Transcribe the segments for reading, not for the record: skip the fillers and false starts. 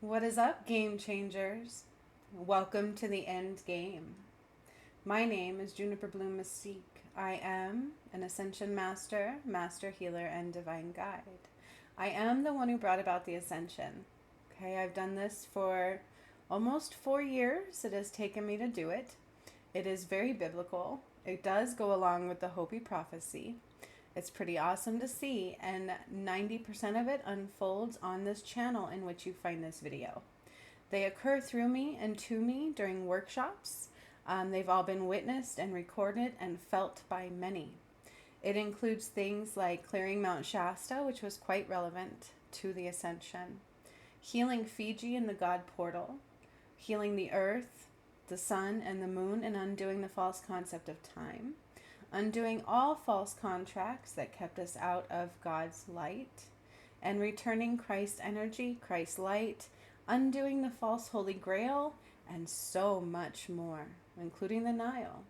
What is up, game changers? Welcome to the end game. My name is Juniper Bloom Mystique. I am an ascension master, master healer, and divine guide. I am the one who brought about the ascension. Okay, I've done this for almost 4 years. It has taken me to do it. It is very biblical. It does go along with the Hopi prophecy. It's pretty awesome to see, and 90% of it unfolds on this channel in which you find this video. They occur through me and to me during workshops. They've all been witnessed and recorded and felt by many. It includes things like clearing Mount Shasta, which was quite relevant to the ascension, healing Fiji in the God portal, healing the earth, the sun, and the moon, and undoing the false concept of time, undoing all false contracts that kept us out of God's light, and returning Christ energy, Christ light, undoing the false Holy Grail, and so much more, including the Nile.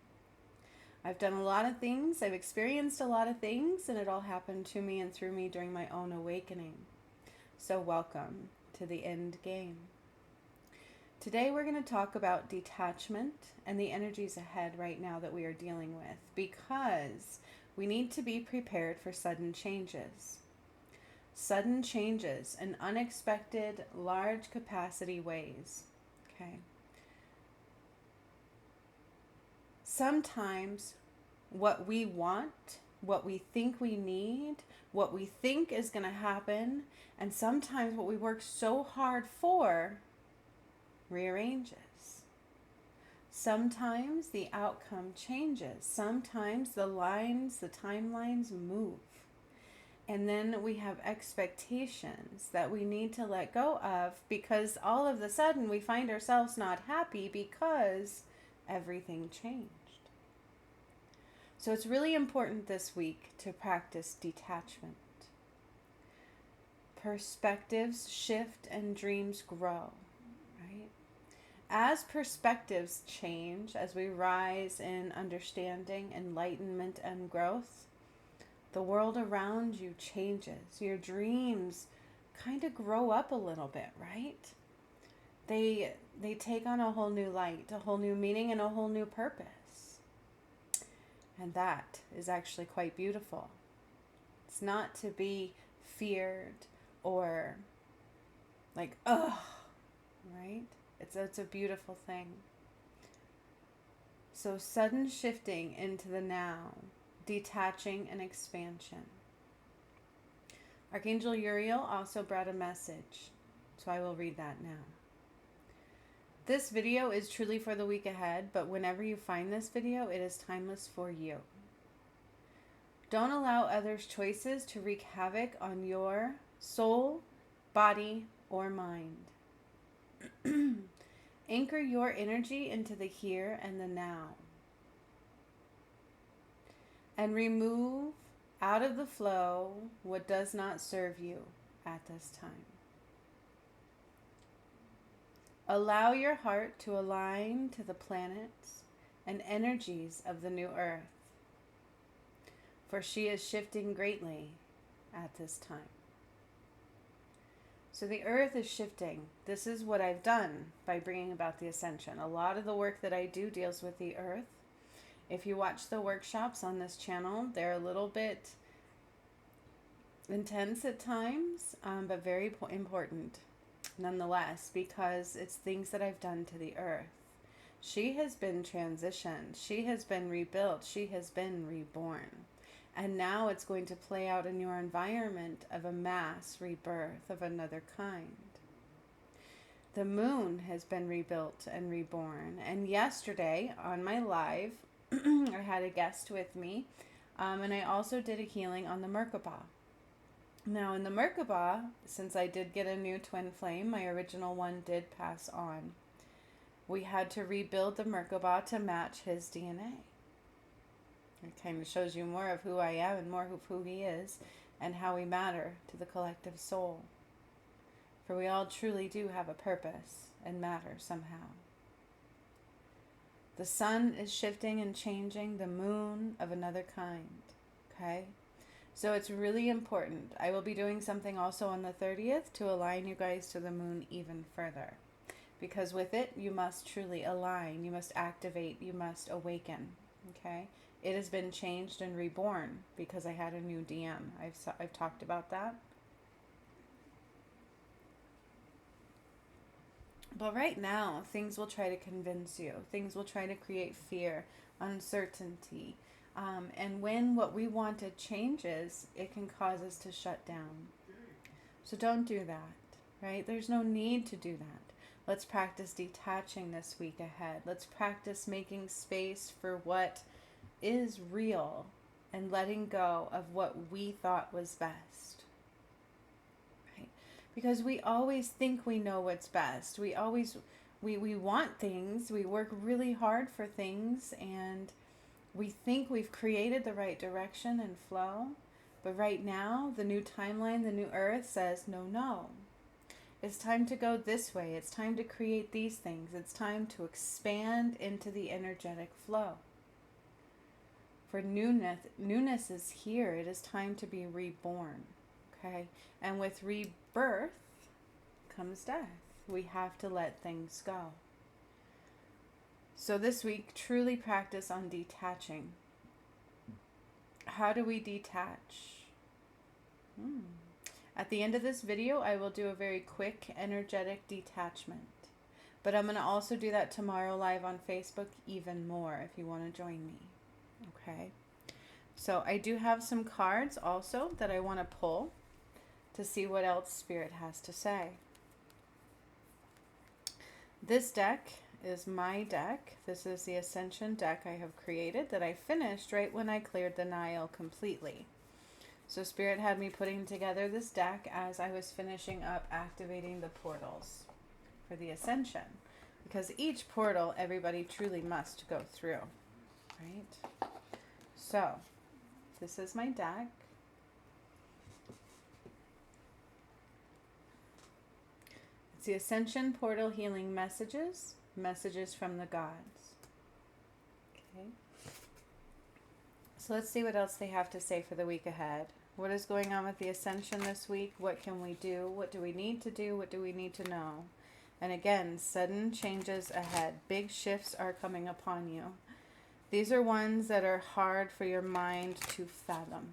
I've done a lot of things, I've experienced a lot of things, and it all happened to me and through me during my own awakening. So welcome to the end game. Today we're going to talk about detachment and the energies ahead right now that we are dealing with, because we need to be prepared for sudden changes. Sudden changes in unexpected, large capacity ways. Okay. Sometimes what we want, what we think we need, what we think is going to happen, and sometimes what we work so hard for rearranges. Sometimes the outcome changes. Sometimes the lines, the timelines move. And then we have expectations that we need to let go of, because all of a sudden we find ourselves not happy because everything changed. So it's really important this week to practice detachment. Perspectives shift and dreams grow. As perspectives change, as we rise in understanding, enlightenment, and growth, the world around you changes. Your dreams kind of grow up a little bit, right? They take on a whole new light, a whole new meaning, and a whole new purpose. And that is actually quite beautiful. It's not to be feared or like, ugh, right? It's a beautiful thing. So sudden shifting into the now, detaching and expansion. Archangel Uriel also brought a message, so I will read that now. This video is truly for the week ahead, but whenever you find this video, it is timeless for you. Don't allow others' choices to wreak havoc on your soul, body, or mind. Anchor your energy into the here and the now. And remove out of the flow what does not serve you at this time. Allow your heart to align to the planets and energies of the new earth, for she is shifting greatly at this time. So the earth is shifting. This is what I've done by bringing about the ascension. A lot of the work that I do deals with the earth. If you watch the workshops on this channel, they're a little bit intense at times, but very important nonetheless, because it's things that I've done to the earth. She has been transitioned. She has been rebuilt. She has been reborn. And now it's going to play out in your environment of a mass rebirth of another kind. The moon has been rebuilt and reborn. And yesterday on my live, I had a guest with me, and I also did a healing on the Merkaba. Now in the Merkaba, since I did get a new twin flame, my original one did pass on. We had to rebuild the Merkaba to match his DNA. It kind of shows you more of who I am and more of who he is and how we matter to the collective soul. For we all truly do have a purpose and matter somehow. The sun is shifting and changing, the moon of another kind. Okay? So it's really important. I will be doing something also on the 30th to align you guys to the moon even further. Because with it, you must truly align, you must activate, you must awaken. Okay? It has been changed and reborn because I had a new DM. I've talked about that. But right now, things will try to convince you. Things will try to create fear, uncertainty. And when what we wanted changes, it can cause us to shut down. So don't do that, right? There's no need to do that. Let's practice detaching this week ahead. Let's practice making space for what is real and letting go of what we thought was best. Right? Because we always think we know what's best. We want things. We work really hard for things, and we think we've created the right direction and flow. But right now, the new timeline, the new earth says, no. It's time to go this way. It's time to create these things. It's time to expand into the energetic flow. For newness is here. It is time to be reborn. Okay? And with rebirth comes death. We have to let things go. So this week, truly practice on detaching. How do we detach? At the end of this video, I will do a very quick energetic detachment. But I'm going to also do that tomorrow live on Facebook even more if you want to join me. Okay? So I do have some cards also that I want to pull to see what else Spirit has to say. This deck is my deck. This is the Ascension deck I have created that I finished right when I cleared the Nile completely. So Spirit had me putting together this deck as I was finishing up activating the portals for the Ascension. Because each portal, everybody truly must go through. Right? So, this is my deck. It's the Ascension Portal Healing Messages. Messages from the gods. Okay. So let's see what else they have to say for the week ahead. What is going on with the Ascension this week? What can we do? What do we need to do? What do we need to know? And again, sudden changes ahead. Big shifts are coming upon you. These are ones that are hard for your mind to fathom.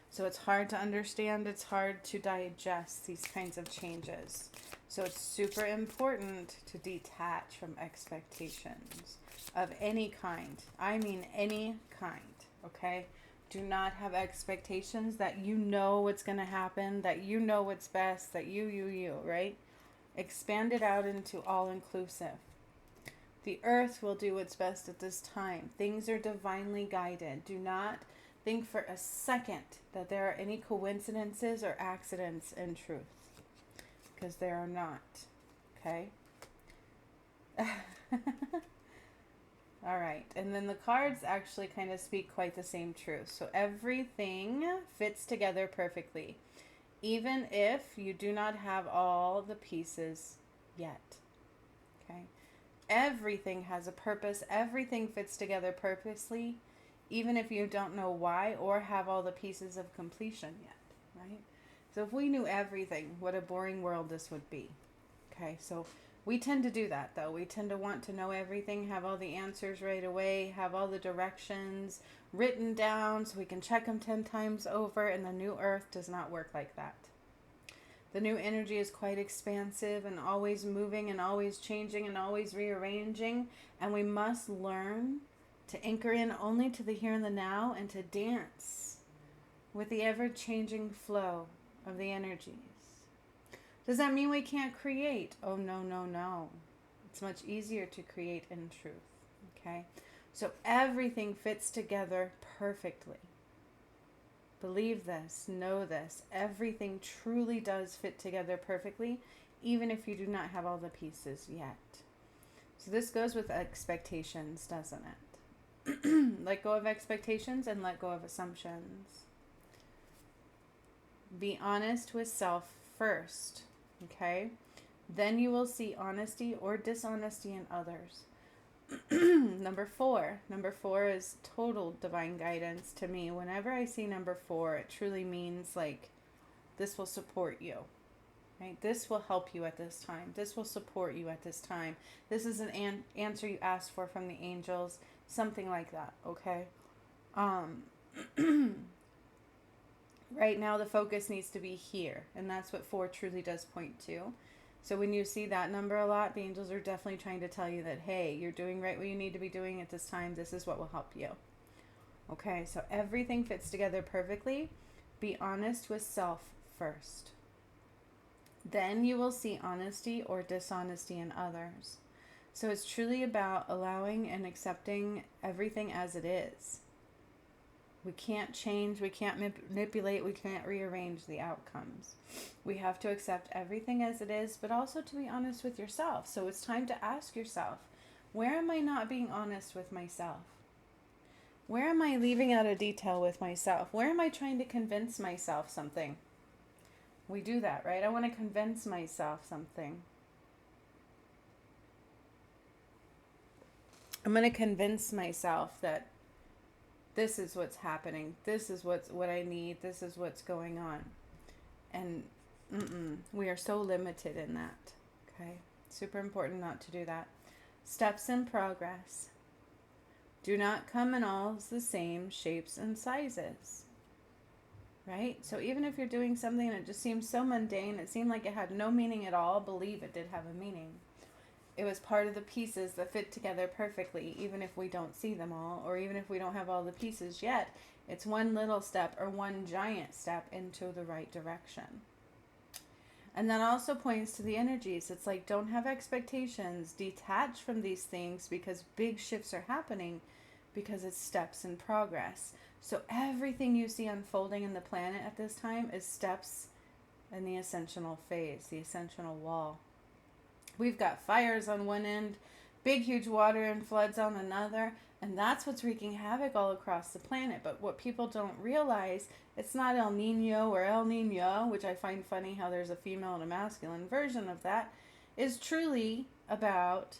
So it's hard to understand. It's hard to digest these kinds of changes. So it's super important to detach from expectations of any kind. I mean any kind, okay? Do not have expectations that you know what's going to happen, that you know what's best, that you, right? Expand it out into all-inclusive. The earth will do what's best at this time. Things are divinely guided. Do not think for a second that there are any coincidences or accidents in truth. Because there are not. Okay? All right. And then the cards actually kind of speak quite the same truth. So everything fits together perfectly. Even if you do not have all the pieces yet. Okay? Everything has a purpose. Everything fits together purposely. Even if you don't know why or have all the pieces of completion yet. Right? So if we knew everything, what a boring world this would be. Okay, so we tend to do that, though. We tend to want to know everything, have all the answers right away, have all the directions written down so we can check them 10 times over, and the new earth does not work like that. The new energy is quite expansive and always moving and always changing and always rearranging, and we must learn to anchor in only to the here and the now and to dance with the ever-changing flow of the energies. Does that mean we can't create? Oh, no. It's much easier to create in truth. Okay? So everything fits together perfectly. Believe this, know this. Everything truly does fit together perfectly, even if you do not have all the pieces yet. So this goes with expectations, doesn't it? Let go of expectations and let go of assumptions. Be honest with self first, okay? Then you will see honesty or dishonesty in others. Number four. Number four is total divine guidance to me. Whenever I see number four, it truly means like this will support you. Right? This will help you at this time. This will support you at this time. This is an answer you asked for from the angels. Something like that. Okay. Right now the focus needs to be here, and that's what 4 truly does point to. So when you see that number a lot, the angels are definitely trying to tell you that, hey, you're doing right what you need to be doing at this time. This is what will help you. Okay, so everything fits together perfectly. Be honest with self first. Then you will see honesty or dishonesty in others. So it's truly about allowing and accepting everything as it is. We can't change, we can't manipulate, we can't rearrange the outcomes. We have to accept everything as it is, but also to be honest with yourself. So it's time to ask yourself, where am I not being honest with myself? Where am I leaving out a detail with myself? Where am I trying to convince myself something? We do that, right? I want to convince myself something. I'm going to convince myself that this is what's happening. This is what I need. This is what's going on. And we are so limited in that. Okay? Super important not to do that. Steps in progress. Do not come in all the same shapes and sizes. Right? So even if you're doing something and it just seems so mundane, it seemed like it had no meaning at all, believe it did have a meaning. It was part of the pieces that fit together perfectly, even if we don't see them all, or even if we don't have all the pieces yet. It's one little step or one giant step into the right direction. And that also points to the energies. It's like, don't have expectations. Detach from these things because big shifts are happening because it's steps in progress. So everything you see unfolding in the planet at this time is steps in the ascensional phase, the ascensional wall. We've got fires on one end, big huge water and floods on another, and that's what's wreaking havoc all across the planet. But what people don't realize, it's not El Nino or El Nino, which I find funny how there's a female and a masculine version of that, is truly about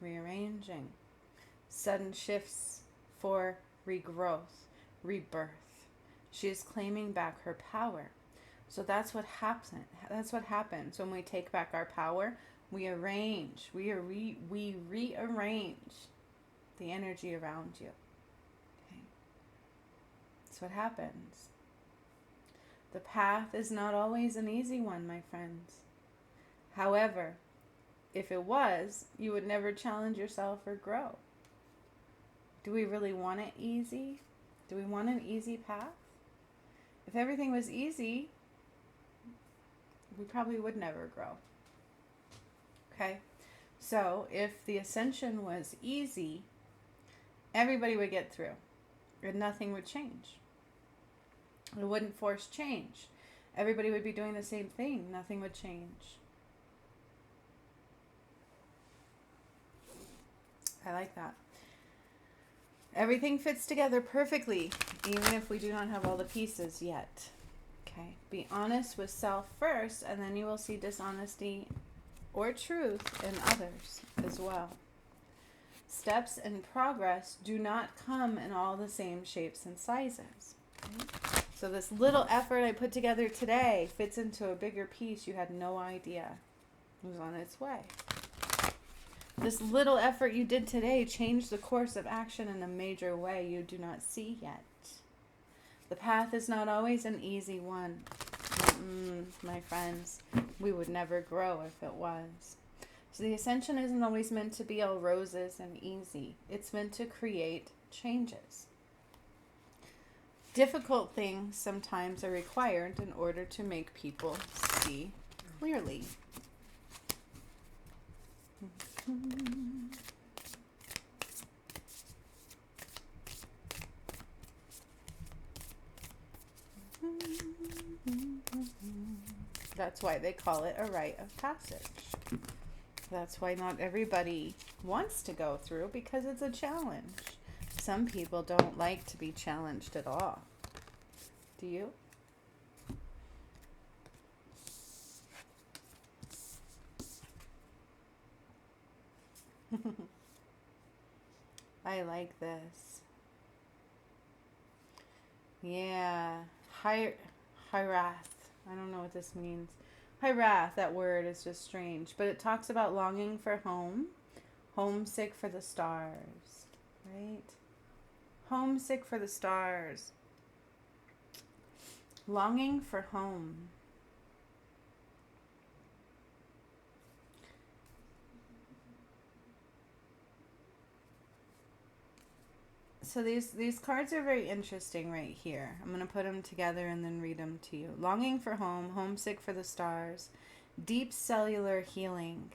rearranging, sudden shifts for regrowth, rebirth. She is claiming back her power. So that's what happens. That's what happens when we take back our power. We arrange. We rearrange the energy around you. Okay. That's what happens. The path is not always an easy one, my friends. However, if it was, you would never challenge yourself or grow. Do we really want it easy? Do we want an easy path? If everything was easy, we probably would never grow. Okay? So if the ascension was easy, everybody would get through and nothing would change. It wouldn't force change. Everybody would be doing the same thing. Nothing would change. I like that. Everything fits together perfectly, even if we do not have all the pieces yet. Okay, be honest with self first, and then you will see dishonesty or truth in others as well. Steps in progress do not come in all the same shapes and sizes. Okay? So this little effort I put together today fits into a bigger piece you had no idea was on its way. This little effort you did today changed the course of action in a major way you do not see yet. The path is not always an easy one. My friends, we would never grow if it was. So the ascension isn't always meant to be all roses and easy. It's meant to create changes. Difficult things sometimes are required in order to make people see clearly. That's why they call it a rite of passage. That's why not everybody wants to go through, because it's a challenge. Some people don't like to be challenged at all. Do you? I like this. Yeah. Hirath. I don't know what this means. Hirath, that word is just strange. But it talks about longing for home, homesick for the stars, right? Homesick for the stars. Longing for home. So these cards are very interesting right here. I'm going to put them together and then read them to you. Longing for home, homesick for the stars, deep cellular healing,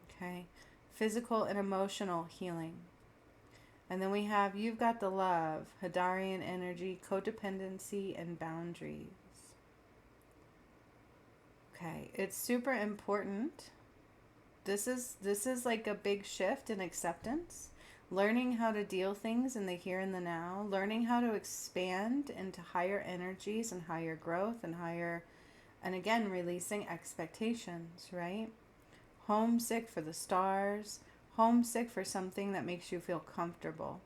okay? Physical and emotional healing. And then we have you've got the love, Hadarian energy, codependency, and boundaries. Okay, it's super important. This is like a big shift in acceptance. Learning how to deal things in the here and the now, learning how to expand into higher energies and higher growth and higher, and again, releasing expectations, right? Homesick for the stars, homesick for something that makes you feel comfortable,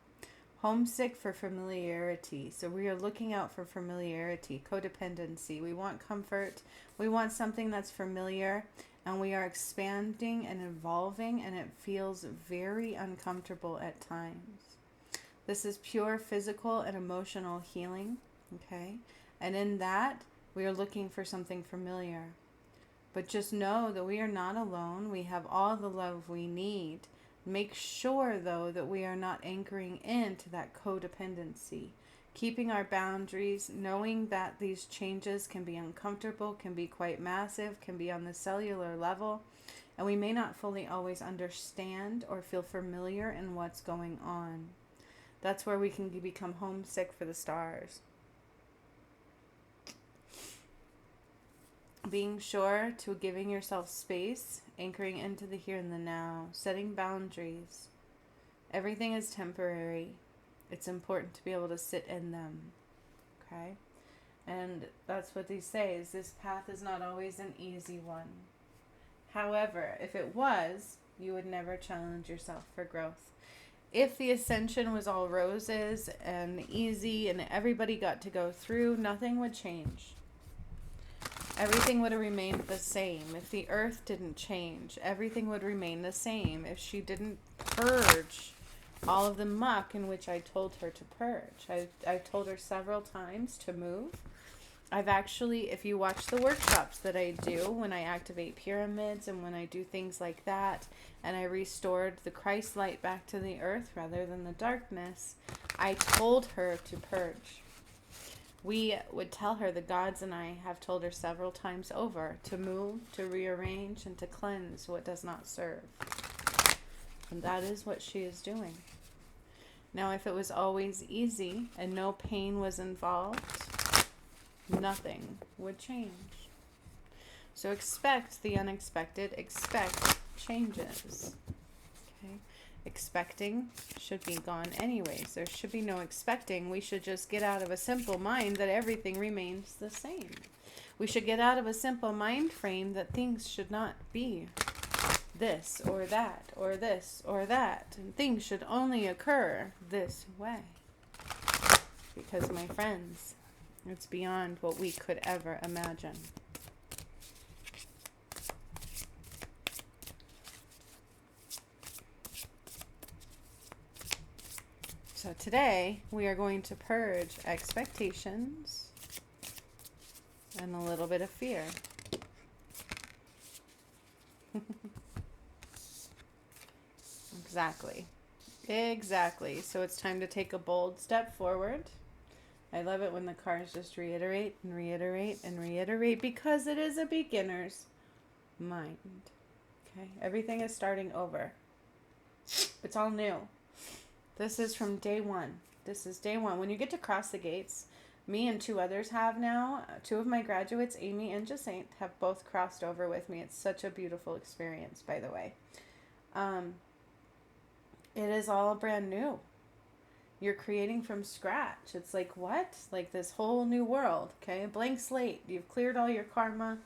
homesick for familiarity. So we are looking out for familiarity, codependency. We want comfort, we want something that's familiar, and we are expanding and evolving, and it feels very uncomfortable at times. This is pure physical and emotional healing, okay? And in that, we are looking for something familiar. But just know that we are not alone. We have all the love we need. Make sure, though, that we are not anchoring into that codependency. Keeping our boundaries, knowing that these changes can be uncomfortable, can be quite massive, can be on the cellular level, and we may not fully always understand or feel familiar in what's going on. That's where we can become homesick for the stars. Being sure to giving yourself space, anchoring into the here and the now, setting boundaries. Everything is temporary. It's important to be able to sit in them, okay? And that's what they say, is this path is not always an easy one. However, if it was, you would never challenge yourself for growth. If the ascension was all roses and easy and everybody got to go through, nothing would change. Everything would have remained the same. If the earth didn't change, everything would remain the same. If she didn't purge all of the muck in which I told her to purge. I've told her several times to move. I've actually, if you watch the workshops that I do when I activate pyramids and when I do things like that, and I restored the Christ light back to the earth rather than the darkness, I told her to purge. We would tell her, the gods and I have told her several times over, to move, to rearrange, and to cleanse what does not serve. And that is what she is doing. Now, if it was always easy and no pain was involved, nothing would change. So expect the unexpected, expect changes. Okay? Expecting should be gone anyways. There should be no expecting. We should just get out of a simple mind that everything remains the same. We should get out of a simple mind frame that things should not be this or that or this or that, and things should only occur this way. Because, my friends, it's beyond what we could ever imagine. So today we are going to purge expectations and a little bit of fear. Exactly. So it's time to take a bold step forward. I love it when the cards just reiterate and reiterate and reiterate, because it is a beginner's mind. Okay, everything is starting over. It's all new. This is from day one. This is day one. When you get to cross the gates, me and two others have now. Two of my graduates, Amy and Jacinth, have both crossed over with me. It's such a beautiful experience, by the way. It is all brand new. You're creating from scratch. It's like, what? Like this whole new world, okay? Blank slate. You've cleared all your karma,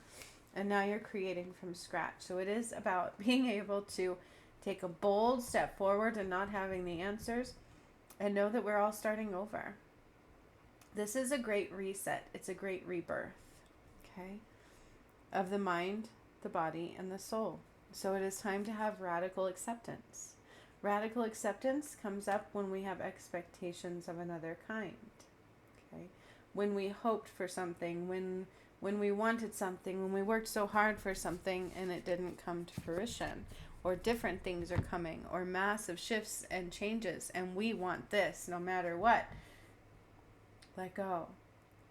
and now you're creating from scratch. So it is about being able to Take a bold step forward and not having the answers, and know that we're all starting over. This is a great reset. It's a great rebirth, okay, of the mind, the body, and the soul. So it is time to have radical acceptance. Radical acceptance comes up when we have expectations of another kind, okay? When we hoped for something, when we wanted something, when we worked so hard for something and it didn't come to fruition, or different things are coming, or massive shifts and changes, and we want this no matter what. Let go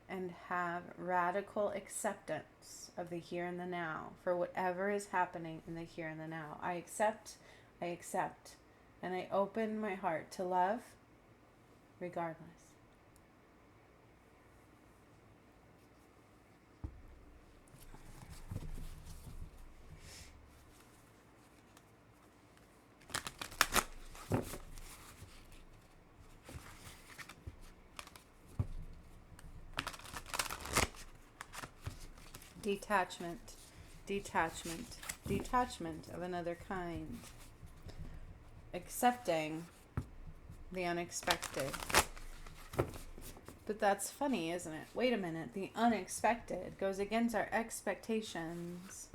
and have radical acceptance of the here and the now for whatever is happening in the here and the now. I accept, and I open my heart to love regardless. Detachment of another kind. Accepting the unexpected. But that's funny, isn't it? Wait a minute. The unexpected goes against our expectations.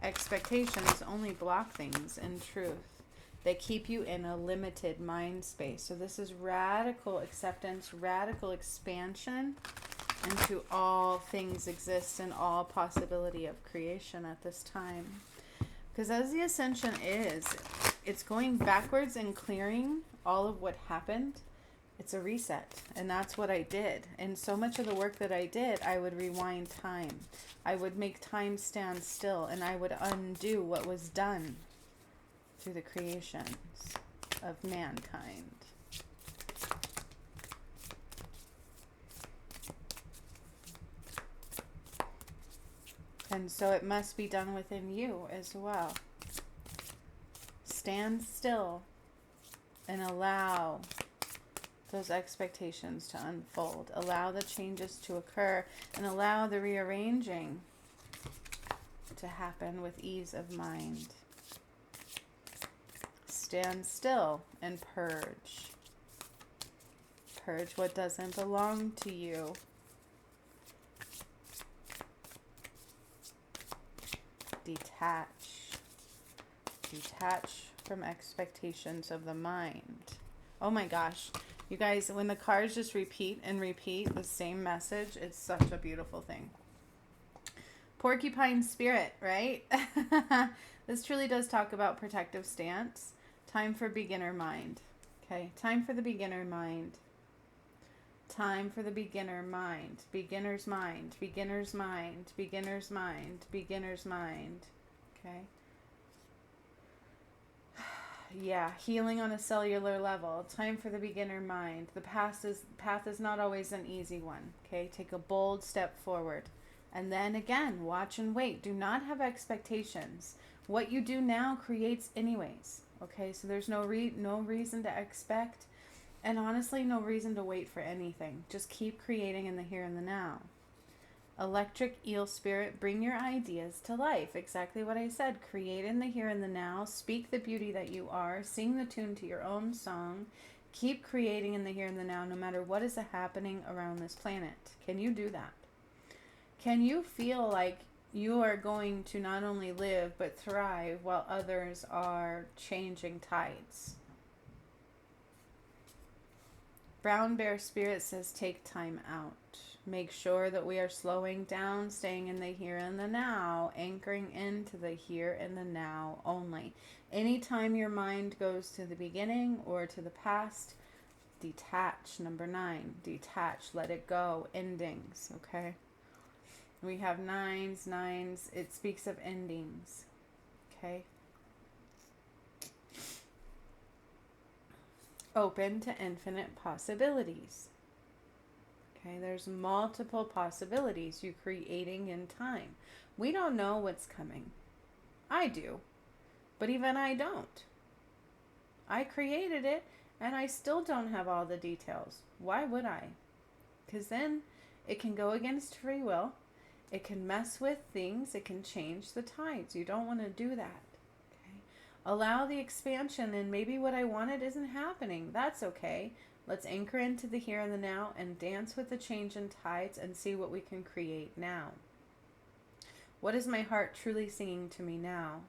Expectations only block things in truth. They keep you in a limited mind space. So this is radical acceptance, radical expansion into all things exist and all possibility of creation at this time. Because as the ascension is, it's going backwards and clearing all of what happened. It's a reset. And that's what I did. And so much of the work that I did, I would rewind time. I would make time stand still, and I would undo what was done through the creations of mankind. And so it must be done within you as well. Stand still and allow those expectations to unfold. Allow the changes to occur and allow the rearranging to happen with ease of mind. Stand still and purge. Purge what doesn't belong to you. Detach from expectations of the mind. Oh my gosh. You guys, when the cards just repeat and repeat the same message, it's such a beautiful thing. Porcupine spirit, right? This truly does talk about protective stance. Time for beginner mind. Okay, time for the beginner mind. Time for the beginner mind. Beginner's mind. Beginner's mind. Beginner's mind. Beginner's mind. Okay. Yeah, healing on a cellular level. Time for the beginner mind. The path is not always an easy one. Okay, take a bold step forward. And then again, watch and wait. Do not have expectations. What you do now creates anyways. Okay, so there's no reason to expect, and honestly, no reason to wait for anything. Just keep creating in the here and the now. Electric eel spirit, bring your ideas to life. Exactly what I said. Create in the here and the now. Speak the beauty that you are. Sing the tune to your own song. Keep creating in the here and the now, no matter what is happening around this planet. Can you do that? Can you feel like you are going to not only live but thrive while others are changing tides? Brown bear spirit says take time out. Make sure that we are slowing down, staying in the here and the now, anchoring into the here and the now only. Anytime your mind goes to the beginning or to the past, detach. Number 9, detach, let it go, endings, okay? We have nines. It speaks of endings, okay? Open to infinite possibilities. Okay, there's multiple possibilities you're creating in time. We don't know what's coming. I do, but even I don't. I created it, and I still don't have all the details. Why would I? Because then it can go against free will. It can mess with things. It can change the tides. You don't want to do that. Okay? Allow the expansion, and maybe what I wanted isn't happening. That's okay. Let's anchor into the here and the now and dance with the change in tides and see what we can create now. What is my heart truly singing to me now?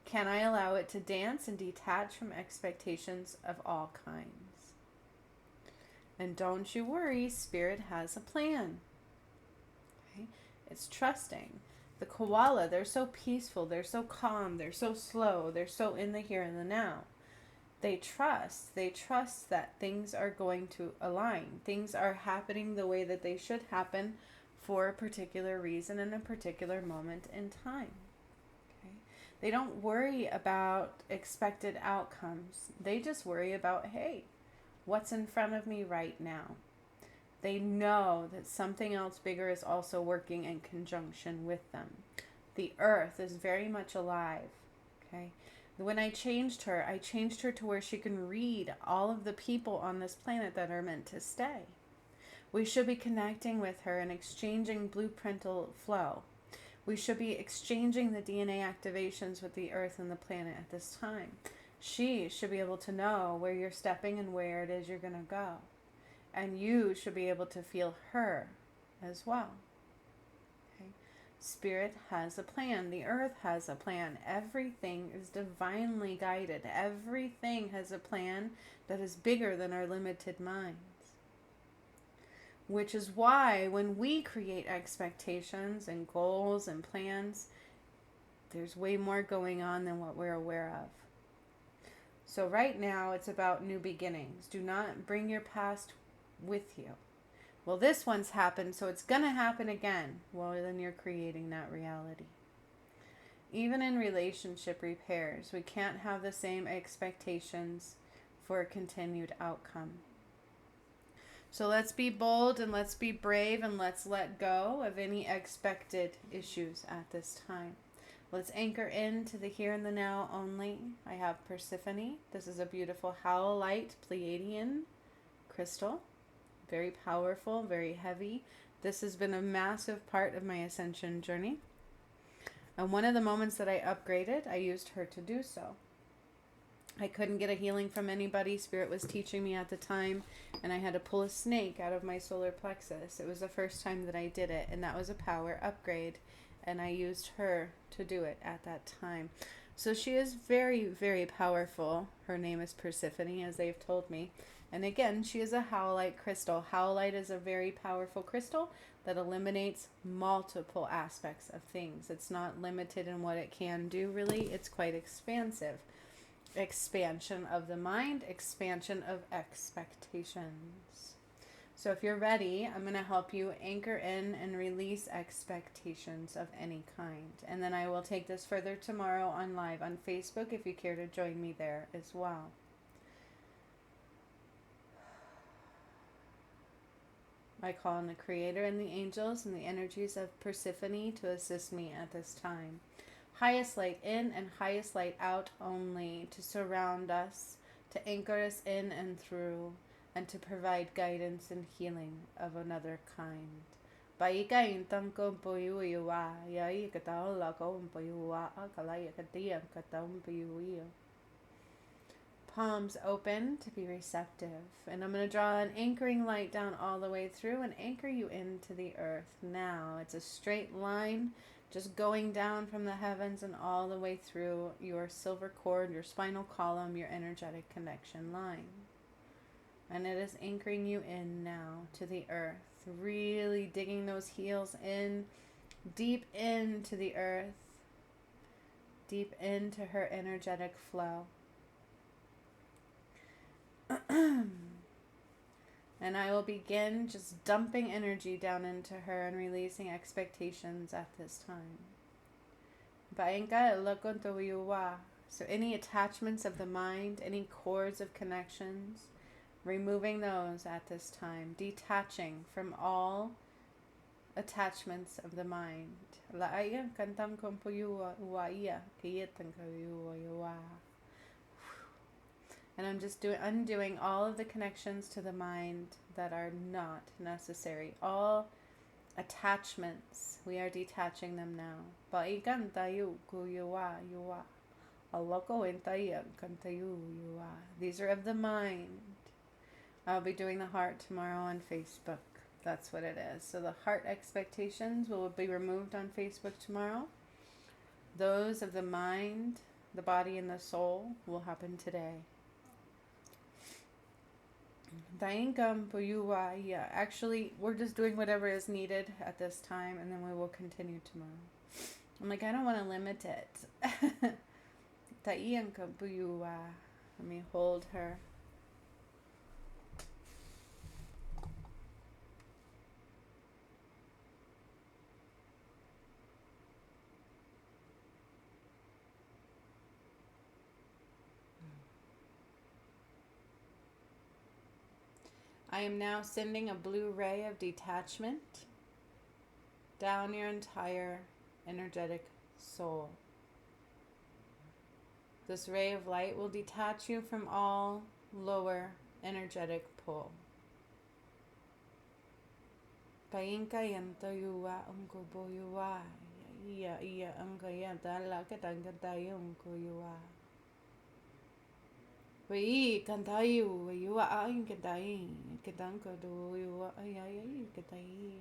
Can I allow it to dance and detach from expectations of all kinds? And don't you worry, Spirit has a plan. Okay? It's trusting. The koala, they're so peaceful, they're so calm, they're so slow, they're so in the here and the now. They trust that things are going to align. Things are happening the way that they should happen for a particular reason in a particular moment in time. Okay? They don't worry about expected outcomes. They just worry about, hey, what's in front of me right now? They know that something else bigger is also working in conjunction with them. The earth is very much alive. Okay? When I changed her to where she can read all of the people on this planet that are meant to stay. We should be connecting with her and exchanging blueprintal flow. We should be exchanging the DNA activations with the earth and the planet at this time. She should be able to know where you're stepping and where it is you're going to go. And you should be able to feel her as well. Okay? Spirit has a plan. The earth has a plan. Everything is divinely guided. Everything has a plan that is bigger than our limited minds. Which is why when we create expectations and goals and plans, there's way more going on than what we're aware of. So right now it's about new beginnings. Do not bring your past with you. Well, this one's happened, so it's going to happen again. Well, then you're creating that reality. Even in relationship repairs, we can't have the same expectations for a continued outcome. So let's be bold and let's be brave and let's let go of any expected issues at this time. Let's anchor into the here and the now only. I have Persephone. This is a beautiful howlite Pleiadian crystal. Very powerful, very heavy. This has been a massive part of my ascension journey. And one of the moments that I upgraded, I used her to do so. I couldn't get a healing from anybody. Spirit was teaching me at the time, and I had to pull a snake out of my solar plexus. It was the first time that I did it, and that was a power upgrade, and I used her to do it at that time. So she is very, very powerful. Her name is Persephone, as they've told me. And again, she is a howlite crystal. Howlite is a very powerful crystal that eliminates multiple aspects of things. It's not limited in what it can do, really. It's quite expansive. Expansion of the mind, expansion of expectations. So if you're ready, I'm going to help you anchor in and release expectations of any kind. And then I will take this further tomorrow on live on Facebook if you care to join me there as well. I call on the Creator and the angels and the energies of Persephone to assist me at this time. Highest light in and highest light out only, to surround us, to anchor us in and through, and to provide guidance and healing of another kind. Palms open to be receptive. And I'm going to draw an anchoring light down all the way through and anchor you into the earth. Now it's a straight line just going down from the heavens and all the way through your silver cord, your spinal column, your energetic connection line. And it is anchoring you in now to the earth, really digging those heels in, deep into the earth, deep into her energetic flow. And I will begin just dumping energy down into her and releasing expectations at this time. So any attachments of the mind, any cords of connections, removing those at this time, detaching from all attachments of the mind. And I'm just undoing all of the connections to the mind that are not necessary. All attachments, we are detaching them now. These are of the mind. I'll be doing the heart tomorrow on Facebook. That's what it is. So the heart expectations will be removed on Facebook tomorrow. Those of the mind, the body, and the soul will happen today. Actually, we're just doing whatever is needed at this time, and then we will continue tomorrow. I'm like, I don't want to limit it. Let me hold her. I am now sending a blue ray of detachment down your entire energetic soul. This ray of light will detach you from all lower energetic pull. Wei kantayu you are in kadai kadanko do you are kadai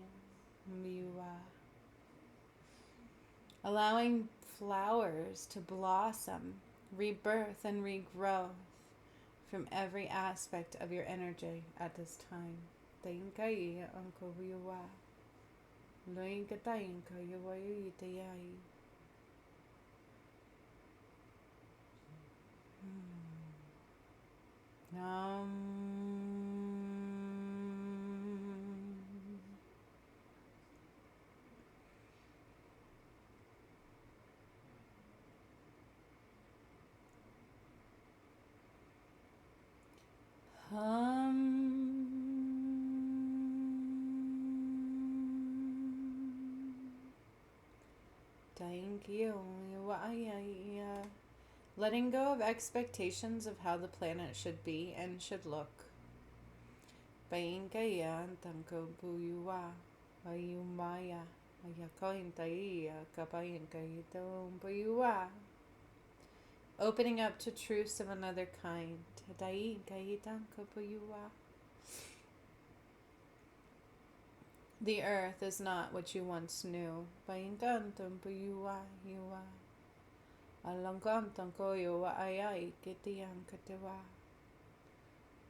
allowing flowers to blossom, rebirth and regrowth from every aspect of your energy at this time. Tainkai unko you are loin katainka you are yitayai. Thank you. Letting go of expectations of how the planet should be and should look. Opening up to truths of another kind. The earth is not what you once knew.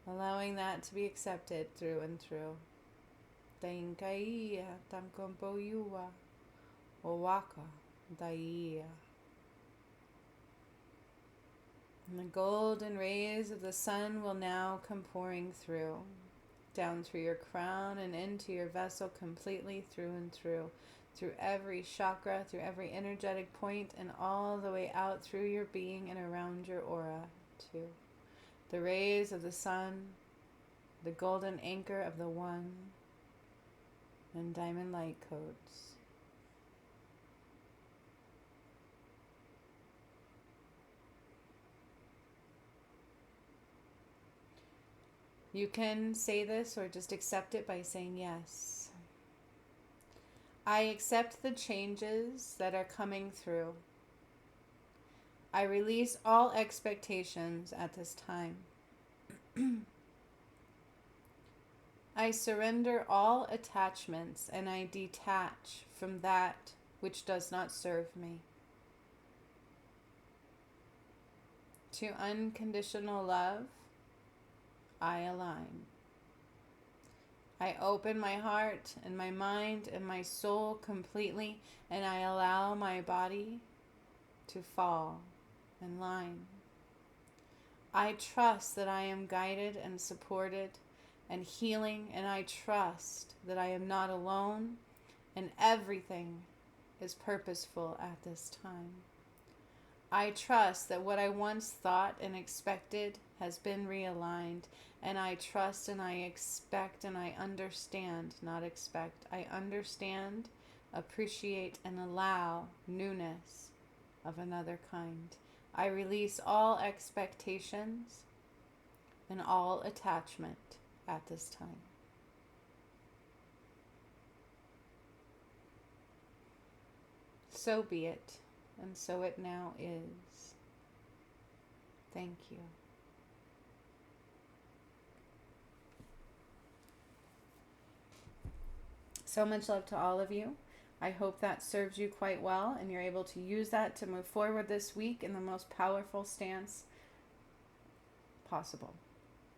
Allowing that to be accepted through and through. And the golden rays of the sun will now come pouring through, down through your crown and into your vessel completely through and through every chakra, through every energetic point, and all the way out through your being and around your aura too. The rays of the sun, the golden anchor of the one, and diamond light codes. You can say this or just accept it by saying yes. I accept the changes that are coming through. I release all expectations at this time. I surrender all attachments and I detach from that which does not serve me. To unconditional love, I align. I open my heart and my mind and my soul completely, and I allow my body to fall in line. I trust that I am guided and supported and healing, and I trust that I am not alone and everything is purposeful at this time. I trust that what I once thought and expected has been realigned, and I trust and I expect and I understand, not expect. I understand, appreciate, and allow newness of another kind. I release all expectations and all attachment at this time. So be it, and so it now is. Thank you. So much love to all of you. I hope that serves you quite well and you're able to use that to move forward this week in the most powerful stance possible.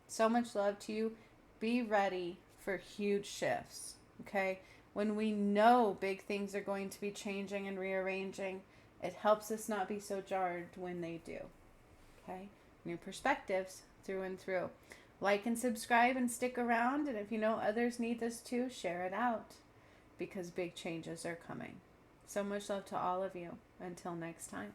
So much love to you. Be ready for huge shifts, okay? When we know big things are going to be changing and rearranging, it helps us not be so jarred when they do, okay? New perspectives through and through. Like and subscribe and stick around, and if you know others need this too, share it out because big changes are coming. So much love to all of you. Until next time.